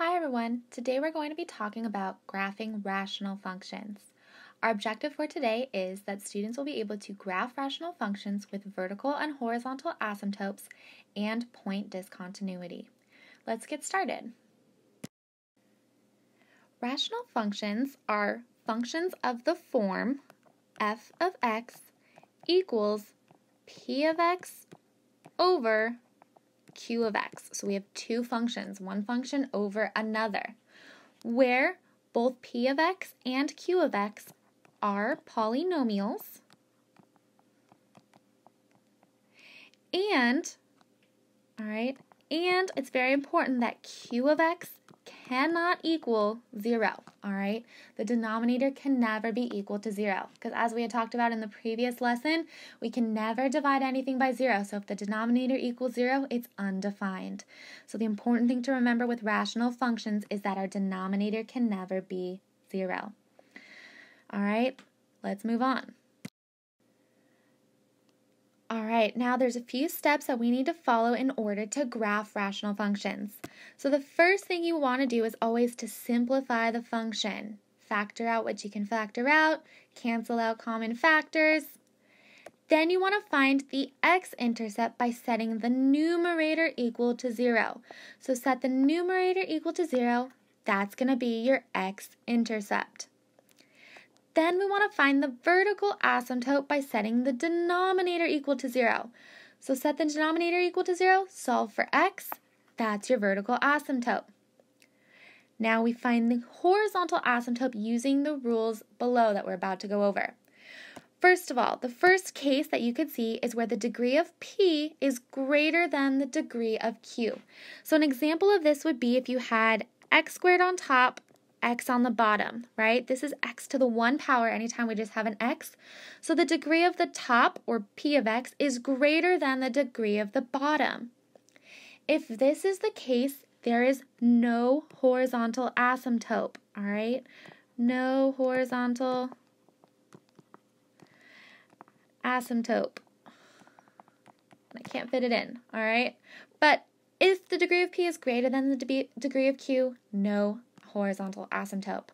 Hi everyone, today we're going to be talking about graphing rational functions. Our objective for today is that students will be able to graph rational functions with vertical and horizontal asymptotes and point discontinuity. Let's get started. Rational functions are functions of the form f of x equals p of x over q of x. So we have two functions, one function over another, where both p of x and q of x are polynomials, and it's very important that q of x cannot equal 0, all right? The denominator can never be equal to 0, because as we had talked about in the previous lesson, we can never divide anything by 0, so if the denominator equals 0, it's undefined. So the important thing to remember with rational functions is that our denominator can never be 0. All right, let's move on. All right, now there's a few steps that we need to follow in order to graph rational functions. So the first thing you want to do is always to simplify the function. Factor out what you can factor out, cancel out common factors. Then you want to find the x-intercept by setting the numerator equal to 0. So set the numerator equal to 0, that's going to be your x-intercept. Then we want to find the vertical asymptote by setting the denominator equal to 0. So set the denominator equal to 0, solve for x, that's your vertical asymptote. Now we find the horizontal asymptote using the rules below that we're about to go over. First of all, the first case that you could see is where the degree of p is greater than the degree of q. So an example of this would be if you had x squared on top, x on the bottom, right? This is x to the 1 power anytime we just have an x. So the degree of the top, or p of x, is greater than the degree of the bottom. If this is the case, there is no horizontal asymptote, all right? No horizontal asymptote. I can't fit it in, all right? But if the degree of p is greater than the degree of q, no horizontal asymptote.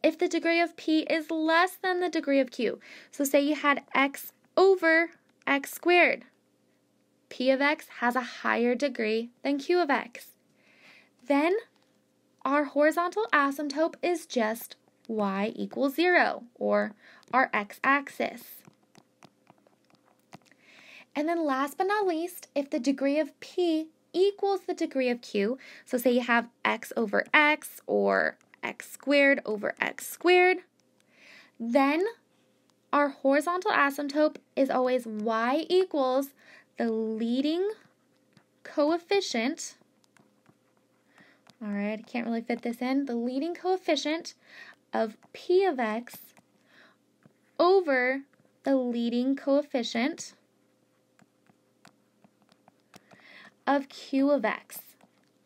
If the degree of p is less than the degree of q, so say you had x over x squared, p of x has a higher degree than q of x, then our horizontal asymptote is just y equals 0, or our x-axis. And then last but not least, if the degree of p equals the degree of q, so say you have x over x or x squared over x squared, then our horizontal asymptote is always y equals the leading coefficient, all right, I can't really fit this in, the leading coefficient of p of x over the leading coefficient of q of x.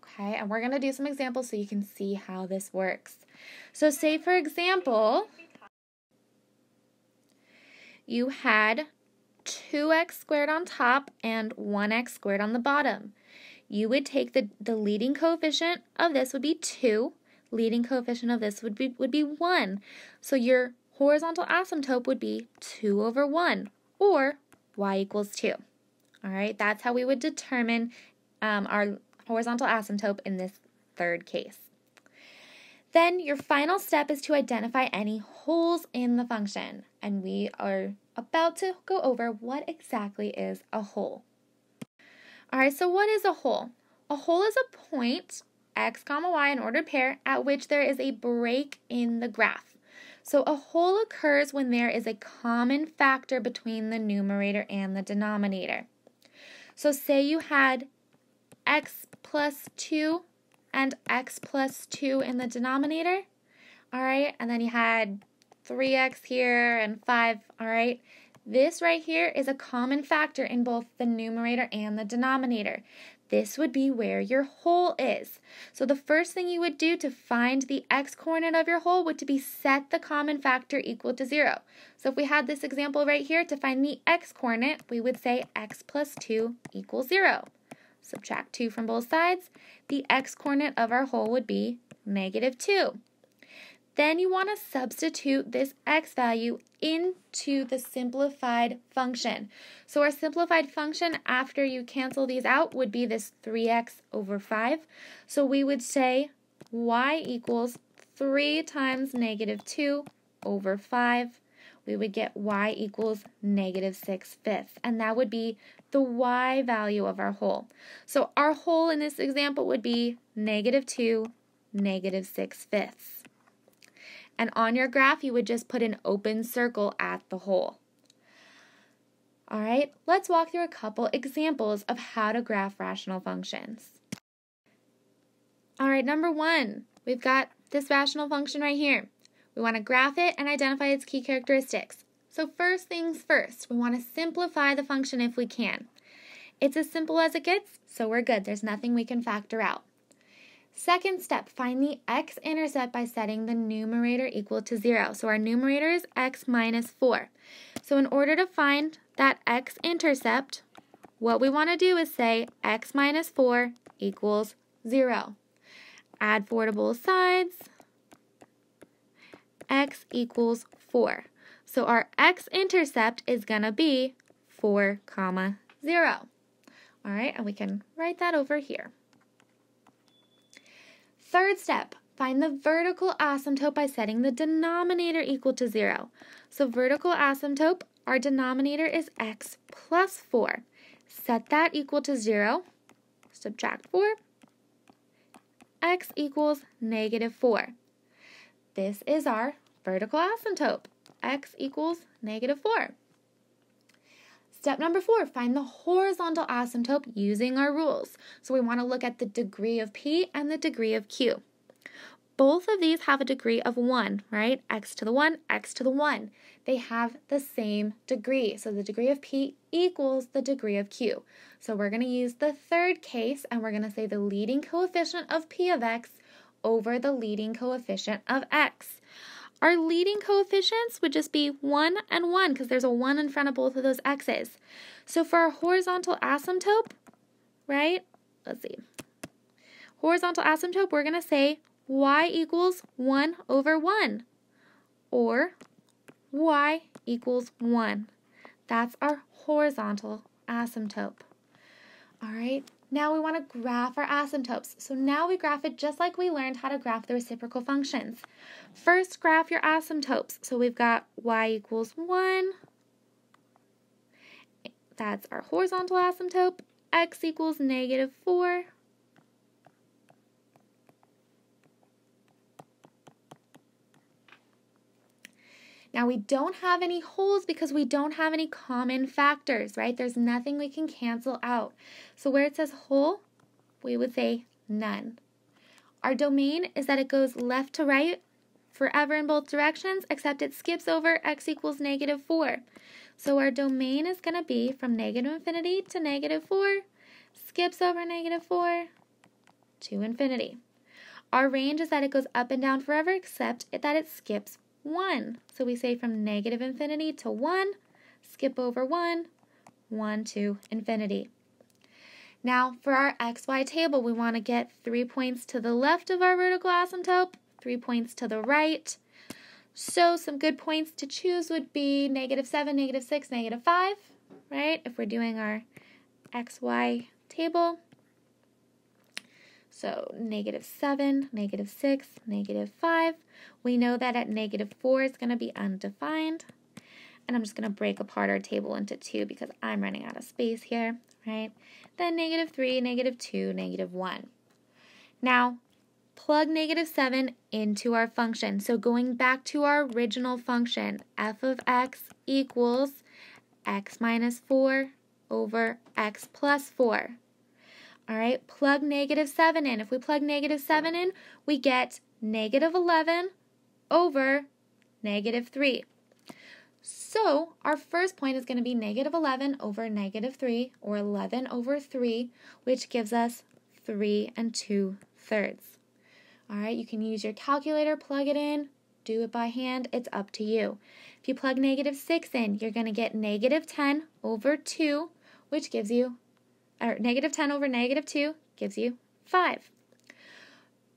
Okay, and we're going to do some examples so you can see how this works. So say, for example, you had 2x squared on top and 1x squared on the bottom. You would take the leading coefficient of this would be 2, leading coefficient of this would be 1. So your horizontal asymptote would be 2 over 1, or y equals 2. All right, that's how we would determine our horizontal asymptote in this third case. Then your final step is to identify any holes in the function, and we are about to go over what exactly is a hole. All right, so what is a hole? A hole is a point, x comma y, an ordered pair, at which there is a break in the graph. So a hole occurs when there is a common factor between the numerator and the denominator. So say you had x plus 2 and x plus 2 in the denominator, all right, and then you had 3x here and 5, all right. This right here is a common factor in both the numerator and the denominator. This would be where your hole is. So the first thing you would do to find the x-coordinate of your hole would be set the common factor equal to 0. So if we had this example right here, to find the x-coordinate, we would say x plus 2 equals 0. subtract 2 from both sides, the x-coordinate of our hole would be -2. Then you want to substitute this x value into the simplified function. So our simplified function, after you cancel these out, would be this 3x over 5. So we would say y equals 3 times -2 over 5. We would get y equals -6/5, and that would be the y value of our hole. So our hole in this example would be -2, -6/5. And on your graph, you would just put an open circle at the hole. All right, let's walk through a couple examples of how to graph rational functions. All right, number 1, we've got this rational function right here. We want to graph it and identify its key characteristics. So first things first, we want to simplify the function if we can. It's as simple as it gets, so we're good. There's nothing we can factor out. Second step, find the x-intercept by setting the numerator equal to 0. So our numerator is x minus 4. So in order to find that x-intercept, what we want to do is say x minus 4 equals 0. Add 4 to both sides. X equals 4. So our x-intercept is going to be 4, 0. All right, and we can write that over here. Third step, find the vertical asymptote by setting the denominator equal to 0. So vertical asymptote, our denominator is x plus 4. Set that equal to 0, subtract 4, x equals -4. This is our vertical asymptote, x equals -4. Step number 4, find the horizontal asymptote using our rules. So we want to look at the degree of P and the degree of Q. Both of these have a degree of 1, right? X to the 1, x to the 1. They have the same degree. So the degree of P equals the degree of Q. So we're going to use the third case, and we're going to say the leading coefficient of P of x over the leading coefficient of x. Our leading coefficients would just be 1 and 1 because there's a 1 in front of both of those x's. So for our horizontal asymptote, right, let's see. Horizontal asymptote, we're going to say y equals 1 over 1 or y equals 1. That's our horizontal asymptote. All right. Now we want to graph our asymptotes. So now we graph it just like we learned how to graph the reciprocal functions. First, graph your asymptotes. So we've got y equals 1. That's our horizontal asymptote. X equals -4. Now we don't have any holes because we don't have any common factors, right? There's nothing we can cancel out. So where it says hole, we would say none. Our domain is that it goes left to right forever in both directions, except it skips over x equals -4. So our domain is going to be from -infinity to -4, skips over -4 to infinity. Our range is that it goes up and down forever, except that it skips 1. So we say from -infinity to 1, skip over 1, 1 to infinity. Now for our xy table, we want to get 3 points to the left of our vertical asymptote, 3 points to the right. So some good points to choose would be -7, -6, -5, right? If we're doing our xy table. So -7, -6, -5. We know that at -4 it's going to be undefined. And I'm just going to break apart our table into 2 because I'm running out of space here, right? Then -3, -2, -1. Now, plug -7 into our function. So going back to our original function, f of x equals x minus 4 over x plus 4. All right, plug -7 in. If we plug -7 in, we get -11 over -3. So our first point is going to be -11 over -3, or 11 over 3, which gives us 3 2/3. All right, you can use your calculator, plug it in, do it by hand. It's up to you. If you plug -6 in, you're going to get -10 over 2, which gives you or negative 10 over negative 2 gives you 5.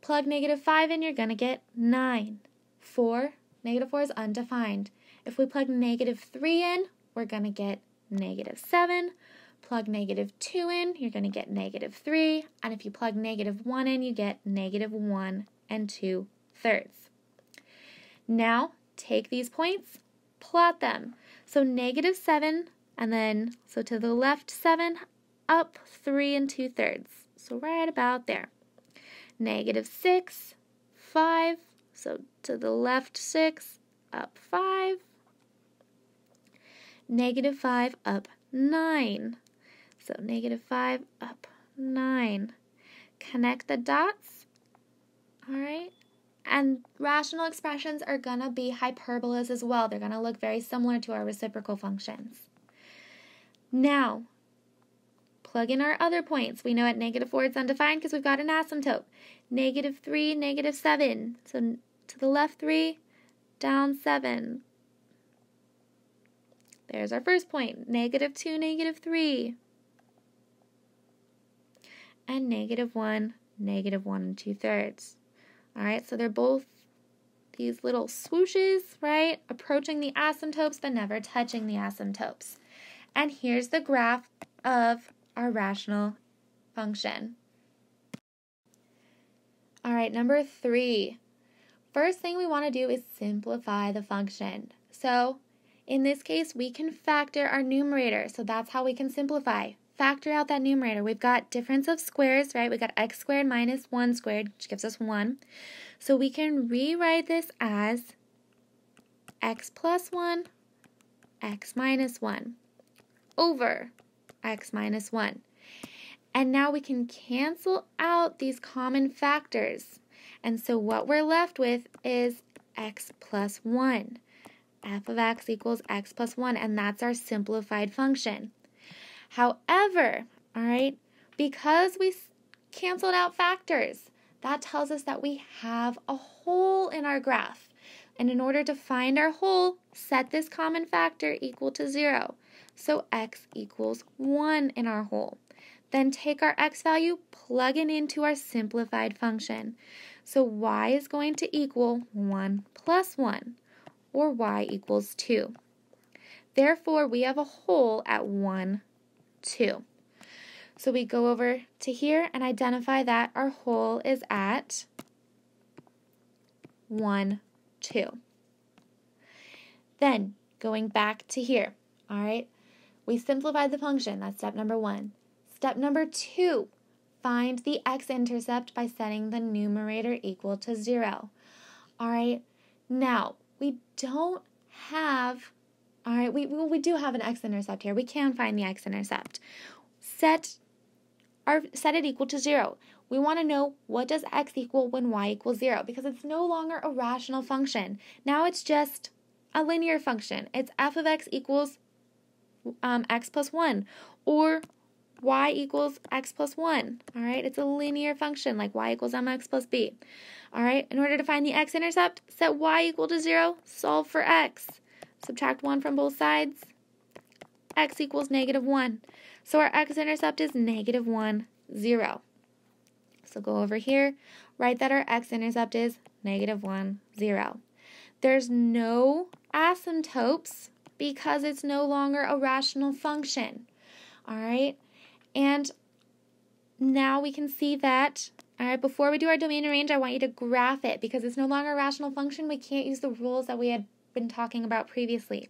Plug negative 5 in, you're going to get 9. Negative 4 is undefined. If we plug negative 3 in, we're going to get negative 7. Plug negative 2 in, you're going to get negative 3. And if you plug negative 1 in, you get negative 1 and 2/3. Now, take these points, plot them. So negative 7, and then, so to the left 7, up 3 and 2/3. So right about there. Negative 6, 5, so to the left 6, up 5. Negative 5, up 9. So negative 5, up 9. Connect the dots, all right? And rational expressions are going to be hyperbolas as well. They're going to look very similar to our reciprocal functions. Now, plug in our other points. We know at negative 4 it's undefined because we've got an asymptote. Negative 3, negative 7. So to the left 3, down 7. There's our first point. Negative 2, negative 3. And negative 1 and 2/3. All right, so they're both these little swooshes, right? Approaching the asymptotes but never touching the asymptotes. And here's the graph of our rational function. All right, number 3. First thing we want to do is simplify the function. So in this case, we can factor our numerator. So that's how we can simplify. Factor out that numerator. We've got difference of squares, right? We've got x squared minus 1 squared, which gives us 1. So we can rewrite this as x plus 1, x minus 1, over x minus 1. And now we can cancel out these common factors. And so what we're left with is x plus 1. F of x equals x plus 1, and that's our simplified function. However, all right, because we canceled out factors, that tells us that we have a hole in our graph. And in order to find our hole, set this common factor equal to 0. So x equals 1 in our hole. Then take our x value, plug it into our simplified function. So y is going to equal 1 plus 1, or y equals 2. Therefore, we have a hole at 1, 2. So we go over to here and identify that our hole is at 1, 2. Then, going back to here, all right, we simplified the function. That's step number 1. Step number 2, find the x-intercept by setting the numerator equal to 0. All right, now, we don't have, all right, we do have an x-intercept here. We can find the x-intercept. Set it equal to 0. We want to know, what does x equal when y equals 0? Because it's no longer a rational function. Now it's just a linear function. It's f of x equals x plus 1, or y equals x plus 1. All right, it's a linear function like y equals mx plus b. All right, in order to find the x-intercept, set y equal to 0, solve for x. Subtract 1 from both sides, x equals negative 1. So our x-intercept is negative 1, 0. So go over here, write that our x-intercept is negative 1, 0. There's no asymptotes because it's no longer a rational function. All right, and now we can see that, all right, before we do our domain and range, I want you to graph it because it's no longer a rational function. We can't use the rules that we had been talking about previously.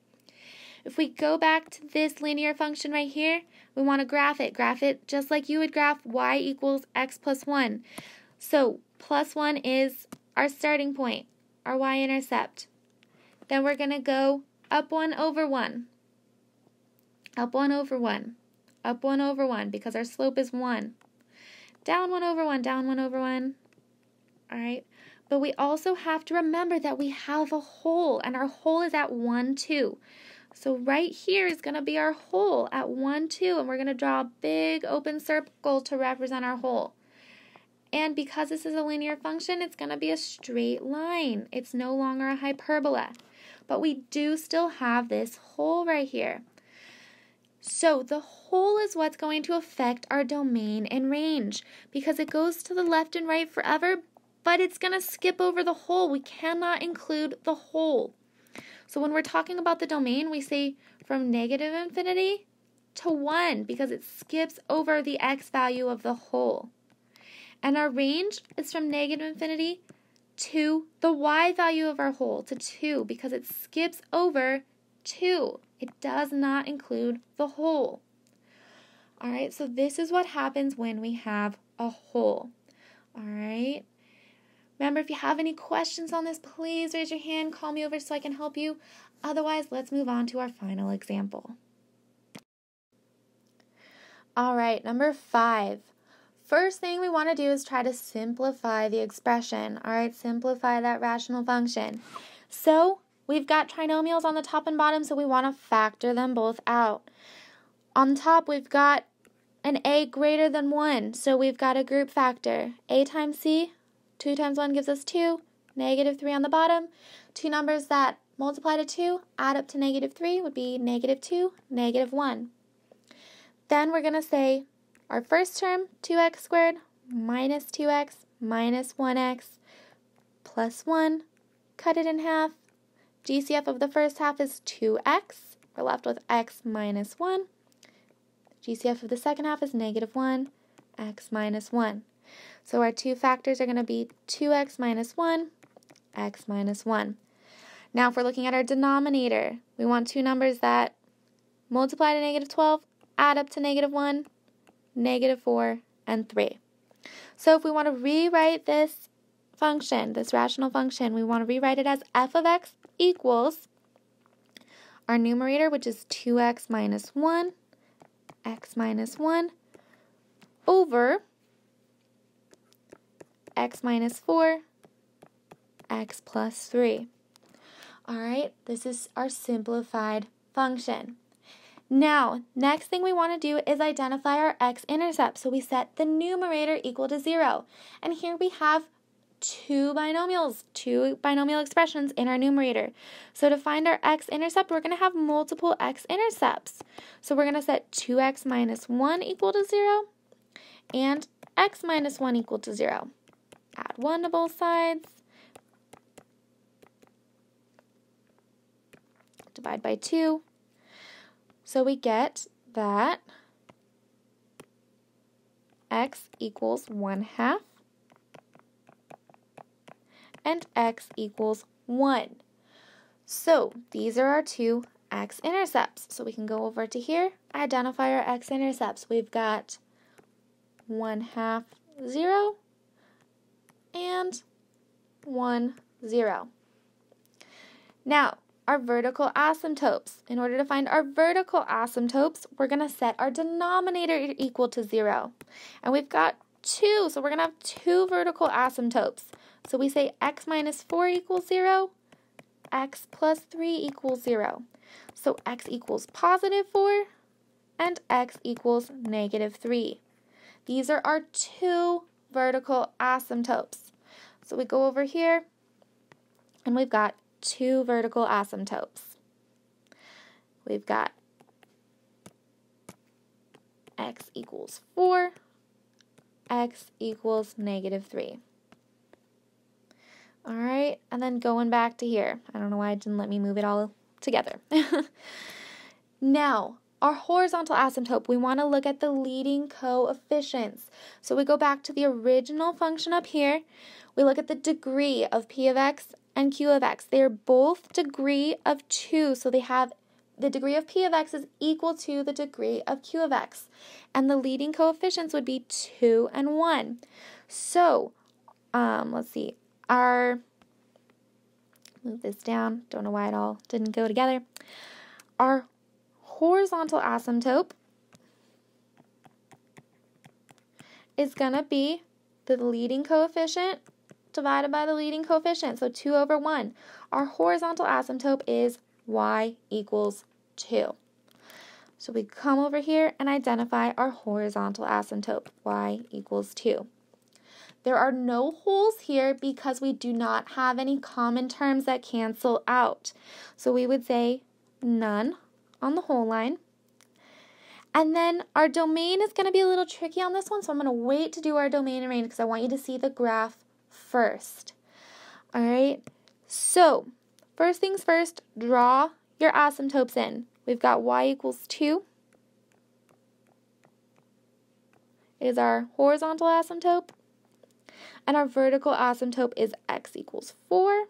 If we go back to this linear function right here, we want to graph it. Graph it just like you would graph y equals x plus 1. So plus 1 is our starting point, our y-intercept. Then we're going to go up 1 over 1, up 1 over 1, up 1 over 1 because our slope is 1. Down 1 over 1, down 1 over 1. All right. But we also have to remember that we have a hole, and our hole is at 1, 2. So right here is going to be our hole at 1, 2, and we're going to draw a big open circle to represent our hole. And because this is a linear function, it's going to be a straight line. It's no longer a hyperbola. But we do still have this hole right here. So the whole is what's going to affect our domain and range because it goes to the left and right forever, but it's going to skip over the whole. We cannot include the whole. So when we're talking about the domain, we say from negative infinity to 1 because it skips over the x value of the whole. And our range is from negative infinity to the y value of our whole, to 2, because it skips over 2. It does not include the whole. All right, so this is what happens when we have a whole. All right. Remember, if you have any questions on this, please raise your hand, call me over so I can help you. Otherwise, let's move on to our final example. All right, number 5. First thing we want to do is try to simplify the expression. All right, simplify that rational function. So we've got trinomials on the top and bottom, so we want to factor them both out. On top, we've got an a greater than 1, so we've got a group factor. A times c, 2 times 1 gives us 2, negative 3 on the bottom. Two numbers that multiply to 2, add up to negative 3 would be negative 2, negative 1. Then we're going to say our first term, 2x squared, minus 2x, minus 1x, plus 1, cut it in half. GCF of the first half is 2x. We're left with x minus 1. GCF of the second half is negative 1, x minus 1. So our two factors are going to be 2x minus 1, x minus 1. Now if we're looking at our denominator, we want two numbers that multiply to negative 12, add up to negative 1, negative 4, and 3. So if we want to rewrite this function, this rational function, we want to rewrite it as f of x equals our numerator, which is 2x minus 1, x minus 1, over x minus 4, x plus 3. All right, this is our simplified function. Now, next thing we want to do is identify our x-intercept. So we set the numerator equal to 0. And here we have two binomial expressions in our numerator. So to find our x-intercept, we're going to have multiple x-intercepts. So we're going to set 2x minus 1 equal to 0 and x minus 1 equal to 0. Add 1 to both sides. Divide by 2. So we get that x equals 1/2 and x equals 1. So these are our two x-intercepts. So we can go over to here, identify our x-intercepts. We've got 1/2, 0, and 1, 0. Now, our vertical asymptotes. In order to find our vertical asymptotes, we're going to set our denominator equal to 0. And we've got 2, so we're going to have two vertical asymptotes. So we say x minus 4 equals 0, x plus 3 equals 0. So x equals positive 4, and x equals negative 3. These are our two vertical asymptotes. So we go over here, and we've got two vertical asymptotes. We've got x equals 4, x equals negative 3. All right, and then going back to here. I don't know why it didn't let me move it all together. Now, our horizontal asymptote, we want to look at the leading coefficients. So we go back to the original function up here. We look at the degree of p of x and q of x. They are both degree of 2, so they have the degree of p of x is equal to the degree of q of x. And the leading coefficients would be 2 and 1. So, let's see. Move this down. Don't know why it all didn't go together. Our horizontal asymptote is going to be the leading coefficient divided by the leading coefficient, so 2 over 1. Our horizontal asymptote is y equals 2. So we come over here and identify our horizontal asymptote, y equals 2. There are no holes here because we do not have any common terms that cancel out. So we would say none on the whole line. And then our domain is going to be a little tricky on this one, so I'm going to wait to do our domain and range because I want you to see the graph first. All right, so first things first, draw your asymptotes in. We've got y equals 2 is our horizontal asymptote, and our vertical asymptote is x equals 4.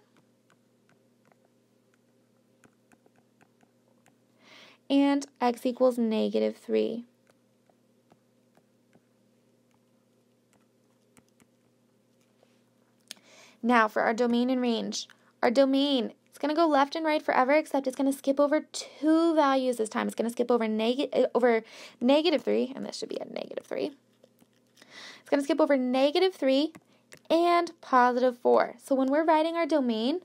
And x equals -3. Now for our domain and range. Our domain, it's going to go left and right forever, except it's going to skip over 2 values this time. It's going to skip over -3, and this should be a -3. It's going to skip over -3 and +4. So when we're writing our domain,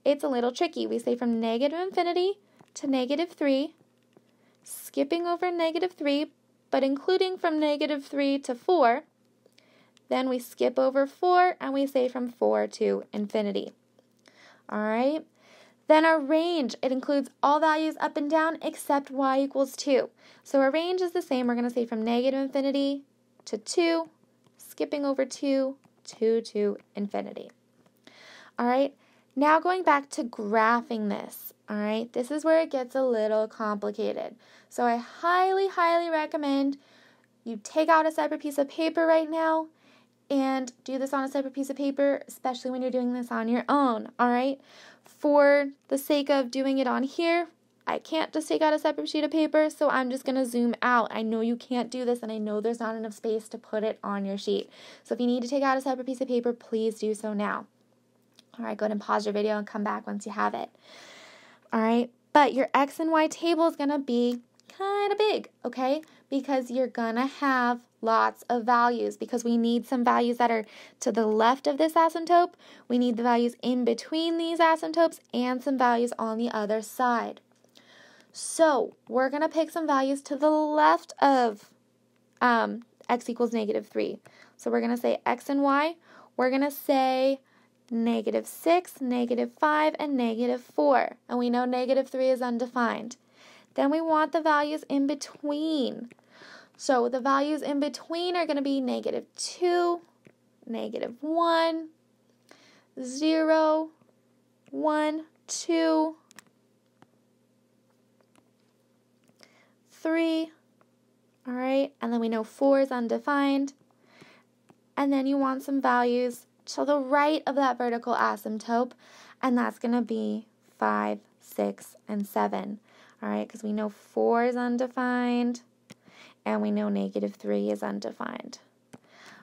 it's a little tricky. We say from -infinity to -3, skipping over -3, but including from -3 to 4. Then we skip over 4, and we say from 4 to infinity. All right? Then our range, it includes all values up and down except y equals 2. So our range is the same. We're going to say from -infinity to 2, skipping over 2 to infinity. All right? Now going back to graphing this. All right? This is where it gets a little complicated. So I highly, highly recommend you take out a separate piece of paper right now and do this on a separate piece of paper, especially when you're doing this on your own, all right? For the sake of doing it on here, I can't just take out a separate sheet of paper, so I'm just going to zoom out. I know you can't do this, and I know there's not enough space to put it on your sheet. So if you need to take out a separate piece of paper, please do so now. All right, go ahead and pause your video and come back once you have it. All right, but your X and Y table is going to be kind of big, okay? Because you're going to have lots of values because we need some values that are to the left of this asymptote. We need the values in between these asymptotes and some values on the other side. So we're going to pick some values to the left of x equals -3. So we're going to say x and y. We're going to say -6, -5, and -4. And we know -3 is undefined. Then we want the values in between. So the values in between are going to be -2, -1, 0, 1, 2, 3, all right, and then we know 4 is undefined. And then you want some values to the right of that vertical asymptote, and that's going to be 5, 6, and 7. All right, because we know 4 is undefined, and we know -3 is undefined.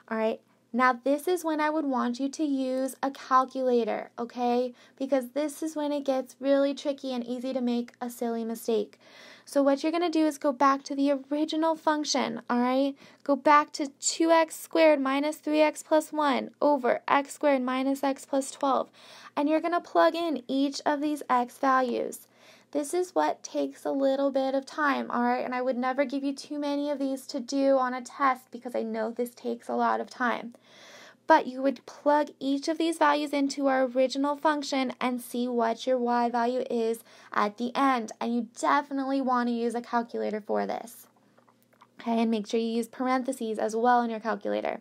All right, now this is when I would want you to use a calculator, okay? Because this is when it gets really tricky and easy to make a silly mistake. So what you're going to do is go back to the original function, all right? Go back to 2x squared minus 3x plus 1 over x squared minus x plus 12. And you're going to plug in each of these x values. This is what takes a little bit of time, all right? And I would never give you too many of these to do on a test because I know this takes a lot of time. But you would plug each of these values into our original function and see what your y value is at the end. And you definitely want to use a calculator for this. Okay, and make sure you use parentheses as well in your calculator.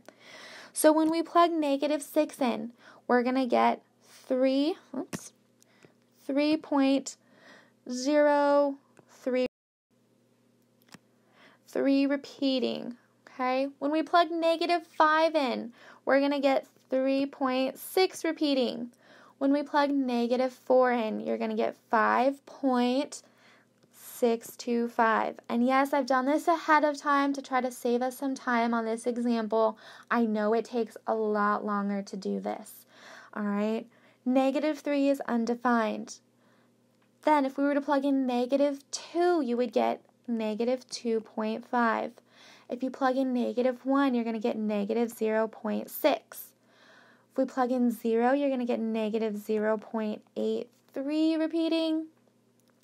So when we plug -6 in, we're going to get 3.03 repeating. Okay, when we plug -5 in, we're going to get 3.6 repeating. When we plug -4 in, you're going to get 5.625. And yes, I've done this ahead of time to try to save us some time on this example. I know it takes a lot longer to do this. All right, -3 is undefined. Then if we were to plug in -2, you would get -2.5. If you plug in -1, you're going to get -0.6. If we plug in 0, you're going to get -0.83 repeating.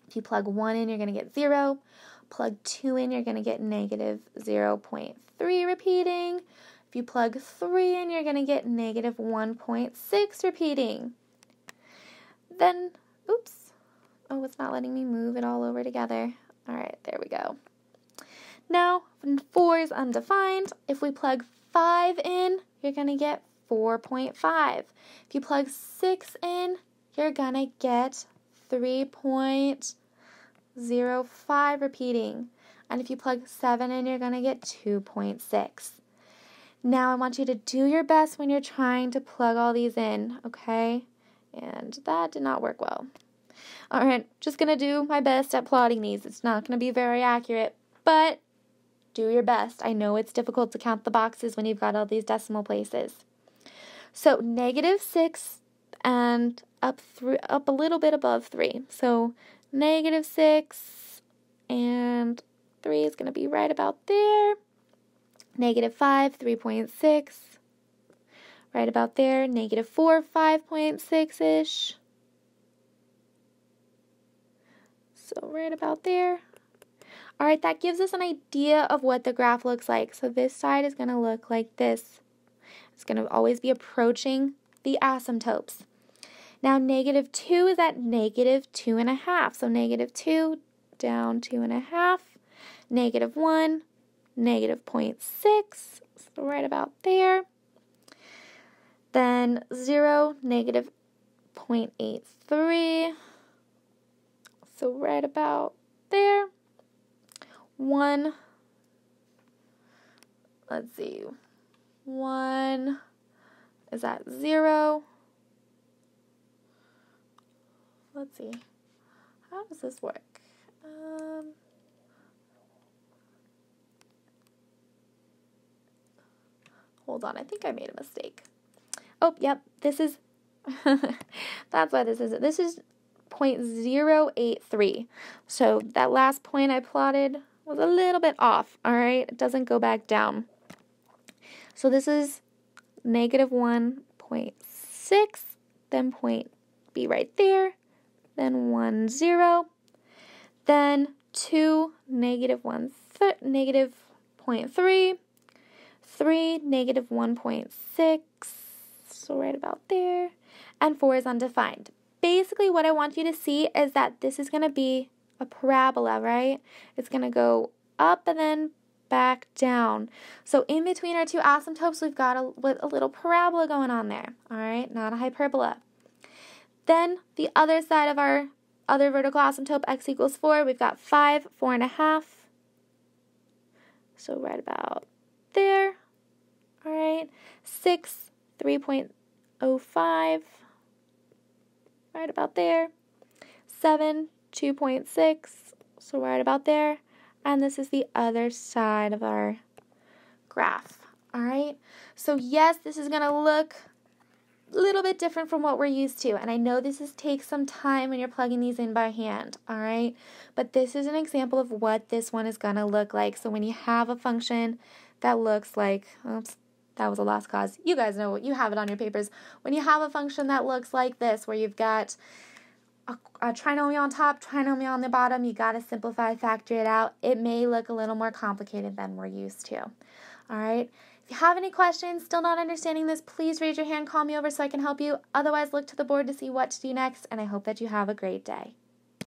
If you plug 1 in, you're going to get 0. Plug 2 in, you're going to get -0.3 repeating. If you plug 3 in, you're going to get -1.6 repeating. Then, oops. Oh, it's not letting me move it all over together. All right, there we go. Now, when 4 is undefined, if we plug 5 in, you're going to get 4.5. If you plug 6 in, you're going to get 3.05 repeating. And if you plug 7 in, you're going to get 2.6. Now, I want you to do your best when you're trying to plug all these in, okay? And that did not work well. All right, just going to do my best at plotting these. It's not going to be very accurate, but do your best. I know it's difficult to count the boxes when you've got all these decimal places. So -6 and up a little bit above 3. So -6 and 3 is going to be right about there. -5, 3.6, right about there. -4, 5.6-ish. So right about there. All right, that gives us an idea of what the graph looks like. So this side is going to look like this. It's going to always be approaching the asymptotes. Now, -2 is at -2.5. So -2 down 2.5. -1, -0.6. So right about there. Then 0, -0.83. So right about there. 1, let's see, 1 is at 0. Let's see, how does this work? Hold on, I think I made a mistake. Oh, yep, this is, that's why this is 0.083. So that last point I plotted was a little bit off, all right? It doesn't go back down. So this is -1.6, then point B right there, then 1, 0, then 2, -0.3, 3, -1.6, so right about there, and 4 is undefined. Basically, what I want you to see is that this is going to be a parabola, right? It's going to go up and then back down. So in between our two asymptotes, we've got a little parabola going on there, all right? Not a hyperbola. Then the other side of our other vertical asymptote, x equals 4, we've got 5, 4.5. So right about there, all right? 6, 3.05. Right about there. 7, 2.6, so right about there. And this is the other side of our graph, all right? So yes, this is going to look a little bit different from what we're used to, and I know this takes some time when you're plugging these in by hand, all right? But this is an example of what this one is going to look like. So when you have a function that looks like, oops, that was a lost cause. You guys know, you have it on your papers. When you have a function that looks like this, where you've got a trinomial on top, trinomial on the bottom, you got to simplify, factor it out. It may look a little more complicated than we're used to. All right. If you have any questions, still not understanding this, please raise your hand, call me over so I can help you. Otherwise, look to the board to see what to do next, and I hope that you have a great day.